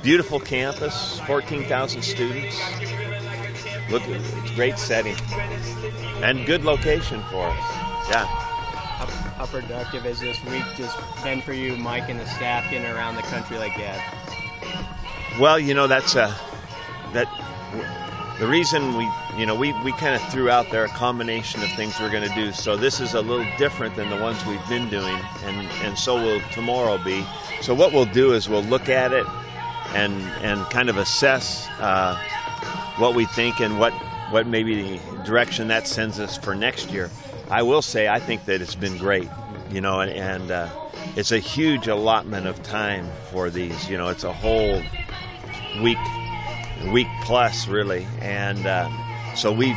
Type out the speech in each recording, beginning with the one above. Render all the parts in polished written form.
beautiful campus, 14,000 students. Look, it's a great setting and good location for us. Yeah. How productive has this week just been for you, Mike, and the staff getting around the country like that? Well, that's the reason we kind of threw out there a combination of things we're going to do. So this is a little different than the ones we've been doing, and so will tomorrow be. So what we'll do is we'll look at it and kind of assess what we think and what maybe the direction that sends us for next year. I will say I think that it's been great, and it's a huge allotment of time for these. It's a whole week plus really, and so we've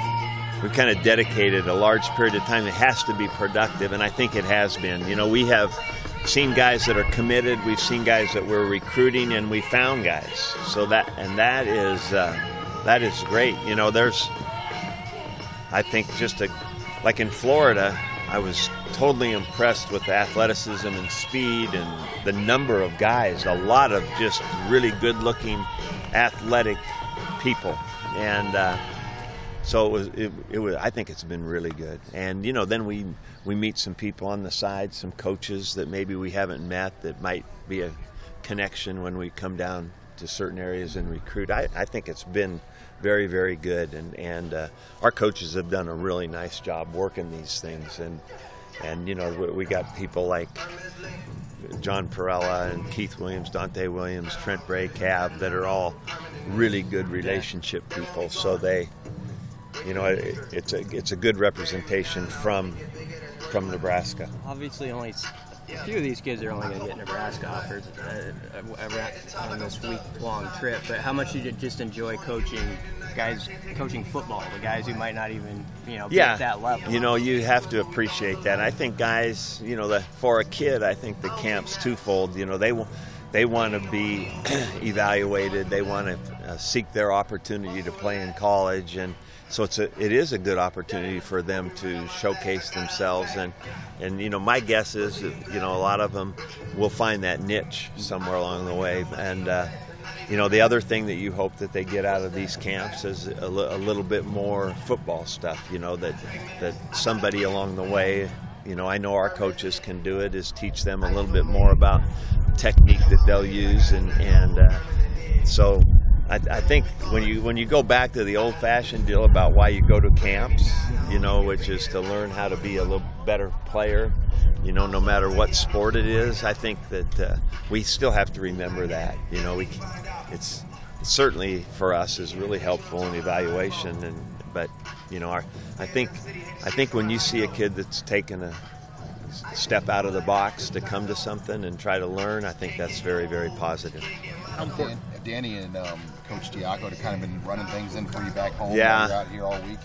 kind of dedicated a large period of time. It has to be productive, and I think it has been. We have seen guys that are committed, we've seen guys that we're recruiting, and we found guys. So that is great. There's, I think, like in Florida, I was totally impressed with the athleticism and speed and the number of guys, a lot of just really good-looking, athletic people. And so it was. I think it's been really good. And, then we meet some people on the side, some coaches that maybe we haven't met that might be a connection when we come down to certain areas and recruit. I think it's been very, very good, and our coaches have done a really nice job working these things, and we got people like John Perella and Keith Williams, Dante Williams, Trent Bray, Cav, that are all really good relationship people. So they, it's a good representation from Nebraska. Obviously, only a few of these kids are only going to get Nebraska offers on this week-long trip. But how much did you just enjoy coaching football, the guys who might not even be at that level? You have to appreciate that. I think guys, for a kid, I think the camp's twofold. They want to be evaluated. They want to seek their opportunity to play in college, and so it is a good opportunity for them to showcase themselves. And my guess is that, a lot of them will find that niche somewhere along the way. And the other thing that you hope that they get out of these camps is a little bit more football stuff. That somebody along the way, I know our coaches can do it, is teach them a little bit more about technique that they'll use, and so I think when you go back to the old-fashioned deal about why you go to camps, which is to learn how to be a little better player, no matter what sport it is, I think that we still have to remember that. It's certainly for us is really helpful in evaluation, but I think when you see a kid that's taken a step out of the box to come to something and try to learn, I think that's very, very positive. How important have Danny and Coach Diaco to kind of been running things in for you back home? Yeah. You're out here all week?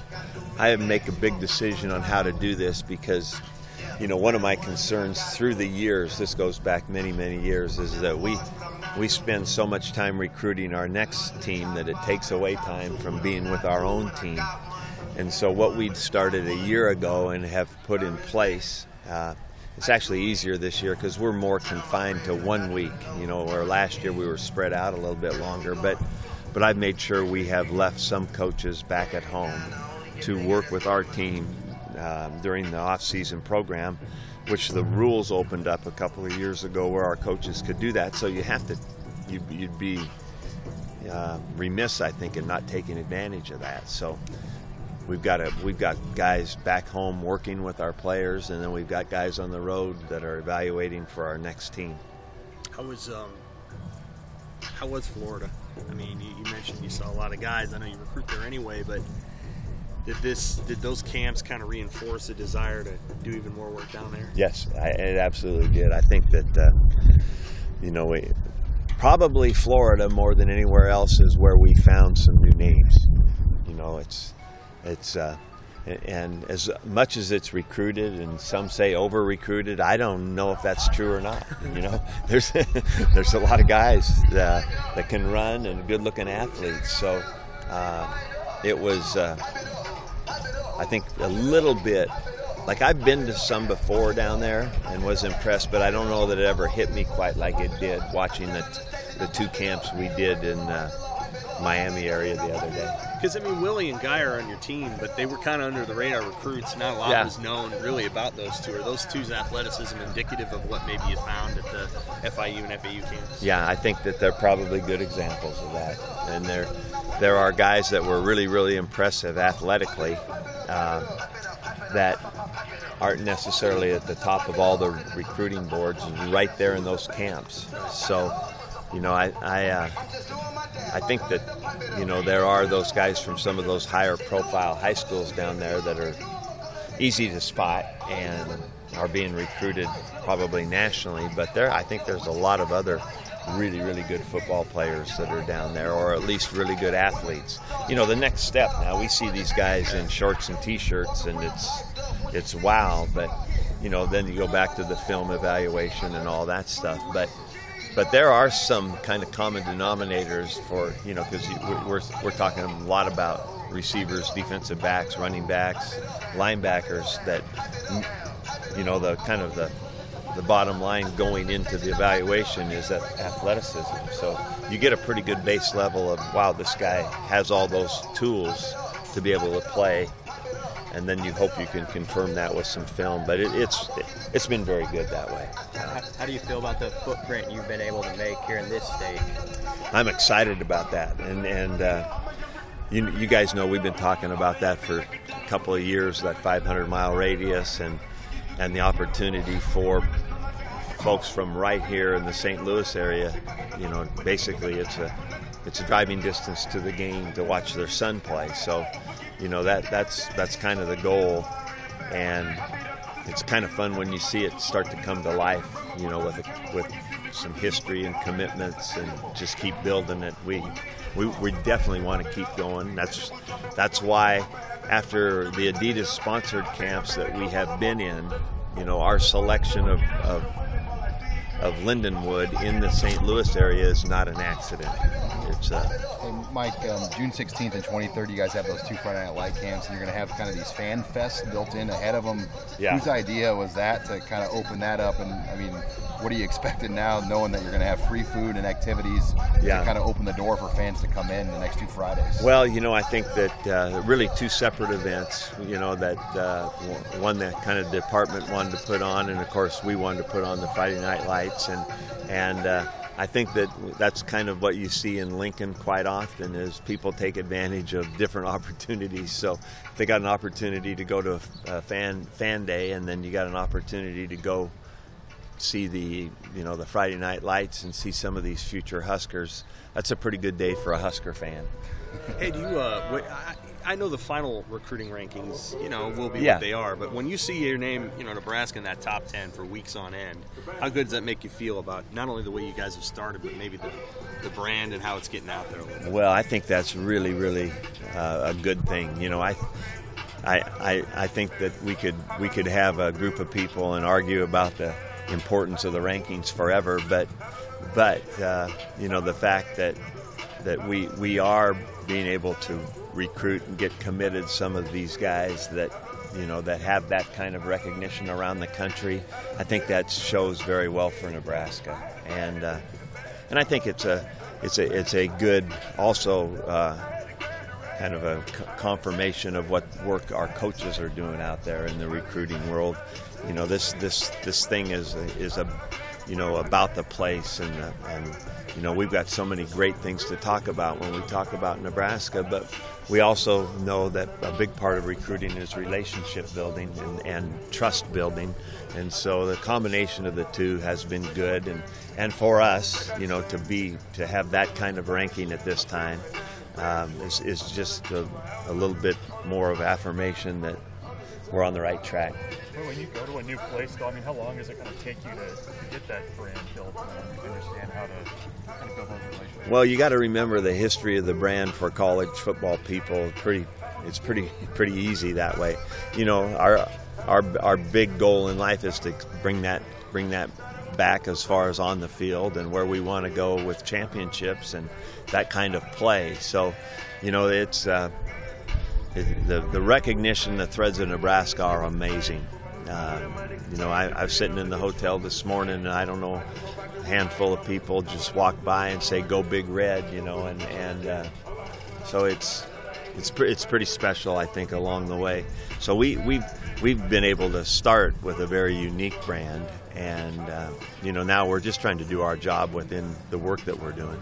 I had to make a big decision on how to do this because, one of my concerns through the years, this goes back many, many years, is that we spend so much time recruiting our next team that it takes away time from being with our own team. And so what we'd started a year ago and have put in place, it's actually easier this year because we're more confined to 1 week, where last year we were spread out a little bit longer. But I've made sure we have left some coaches back at home to work with our team during the off-season program, which the rules opened up a couple of years ago where our coaches could do that. So you'd be remiss, I think, in not taking advantage of that. So we've got guys back home working with our players, and then we've got guys on the road that are evaluating for our next team. How was Florida? I mean, you mentioned you saw a lot of guys. I know you recruit there anyway, but did those camps kind of reinforce a desire to do even more work down there? Yes, it absolutely did. I think that probably Florida more than anywhere else is where we found some new names. And as much as it's recruited, and some say over-recruited, I don't know if that's true or not. There's a lot of guys that can run and good-looking athletes. So it was, I think, a little bit like I've been to some before down there and was impressed, but I don't know that it ever hit me quite like it did watching the 2 camps we did in Miami area the other day. Because, I mean, Willie and Guy are on your team, but they were kind of under the radar recruits. Not a lot was known really about those two. Are those two's athleticism indicative of what maybe you found at the FIU and FAU camps? Yeah, I think that they're probably good examples of that. And there are guys that were really, really impressive athletically that aren't necessarily at the top of all the recruiting boards right there in those camps. So, you know, I think that, you know, there are those guys from some of those higher profile high schools down there that are easy to spot and are being recruited probably nationally, but I think there's a lot of other really, really good football players that are down there, or at least really good athletes. You know, the next step now, we see these guys in shorts and t-shirts and it's wow, but, you know, then you go back to the film evaluation and all that stuff. But there are some kind of common denominators for, you know, because we're talking a lot about receivers, defensive backs, running backs, linebackers that, you know, the kind of the bottom line going into the evaluation is that athleticism. So you get a pretty good base level of, wow, this guy has all those tools to be able to play. And then you hope you can confirm that with some film. But it's been very good that way. How do you feel about the footprint you've been able to make here in this state? I'm excited about that. And you guys know we've been talking about that for a couple of years, that 500-mile radius and the opportunity for folks from right here in the St. Louis area. You know, basically it's a driving distance to the game to watch their son play. So, you know, that's kind of the goal, and it's kind of fun when you see it start to come to life, you know, with some history and commitments, and just keep building it. We definitely want to keep going. That's why after the Adidas sponsored camps that we have been in, you know, our selection of Lindenwood in the St. Louis area is not an accident. It's And Mike, June 16th and 23rd, you guys have those 2 Friday Night Light camps, and you're going to have kind of these fan fests built in ahead of them. Yeah. Whose idea was that to kind of open that up? And I mean, what are you expecting now, knowing that you're going to have free food and activities to kind of open the door for fans to come in the next 2 Fridays? Well, you know, I think that really 2 separate events, you know, that one that kind of department wanted to put on, and of course we wanted to put on the Friday Night Lights, and I think that's kind of what you see in Lincoln quite often, is people take advantage of different opportunities. So if they got an opportunity to go to a fan day, and then you got an opportunity to go see the Friday Night Lights and see some of these future Huskers, that's a pretty good day for a Husker fan. Hey, do you? I know the final recruiting rankings, you know, will be what they are. But when you see your name, you know, Nebraska in that top 10 for weeks on end, how good does that make you feel about not only the way you guys have started, but maybe the brand and how it's getting out there a little bit? Well, I think that's really, really a good thing. You know, I think that we could have a group of people and argue about the importance of the rankings forever, but you know, the fact that we are being able to recruit and get committed some of these guys that, you know, that have that kind of recognition around the country, I think that shows very well for Nebraska, and I think it's a good also kind of a confirmation of what work our coaches are doing out there in the recruiting world. You know, this thing is you know, about the place, and you know, we've got so many great things to talk about when we talk about Nebraska, but we also know that a big part of recruiting is relationship building and trust building, and so the combination of the two has been good, and for us, you know, to have that kind of ranking at this time is just a little bit more of affirmation that we're on the right track. Well, when you go to a new place, though, I mean, how long is it going to take you to get that brand built and understand how to kind of build those relationships? Well, you got to remember the history of the brand for college football people. It's pretty easy that way. You know, our big goal in life is to bring that back as far as on the field and where we want to go with championships and that kind of play. So, you know, it's the recognition, the Threads of Nebraska are amazing. You know, I was sitting in the hotel this morning, and I don't know, a handful of people just walk by and say, "Go Big Red," you know, and so it's pretty special, I think, along the way. So we've been able to start with a very unique brand, and you know, now we're just trying to do our job within the work that we're doing.